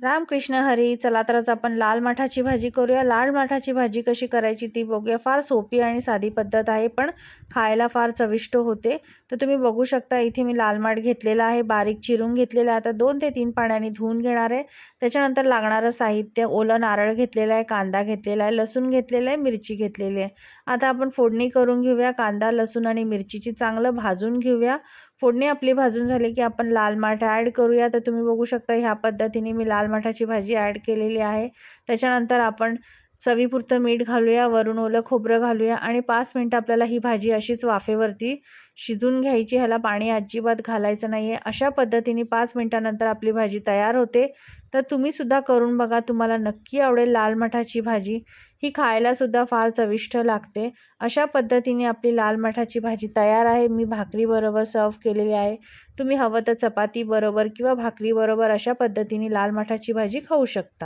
रामकृष्ण हरी. चला तर आज आपण लाल माठाची भाजी करूया. लाल माठाची भाजी कशी करायची ती बघूया. फार सोपी आणि साधी पद्धत आहे, पण खायला फार चविष्ट होते. तर तुम्ही बघू शकता इथे मी लाल माठ घेतलेला आहे, बारीक चिरून घेतलेला आहे. आता 2 ते 3 पाण्याने धुवून घेणार आहे. त्याच्यानंतर लागणारं साहित्य: ओलं नारळ घेतलेला आहे, कांदा घेतलेला आहे, लसूण घेतलेला आहे, मिरची घेतलेली आहे. आता आपण फोडणी करून घेऊया. कांदा, लसूण आणि मिरचीची चांगलं भाजून घेऊया. फोडणी आपली भाजून झाली की आपण लाल माठ ॲड करूया. तर तुम्ही बघू शकता ह्या पद्धतीने मी लाल माठाची भाजी ॲड केलेली आहे. त्याच्यानंतर आपण चवीपुरतं मीठ घालूया, वरून ओलं खोबरं घालूया आणि 5 मिनिटं आपल्याला ही भाजी अशीच वाफेवरती शिजून घ्यायची. ह्याला पाणी अजिबात घालायचं नाही आहे. अशा पद्धतीने 5 मिनिटानंतर आपली भाजी तयार होते. तर तुम्हीसुद्धा करून बघा, तुम्हाला नक्की आवडेल. लाल माठाची भाजी ही खायलासुद्धा फार चविष्ट लागते. अशा पद्धतीने आपली लाल माठाची भाजी तयार आहे. मी भाकरीबरोबर सर्व्ह केलेली आहे. तुम्ही हवं तर चपातीबरोबर किंवा भाकरीबरोबर अशा पद्धतीने लाल माठाची भाजी खाऊ शकता.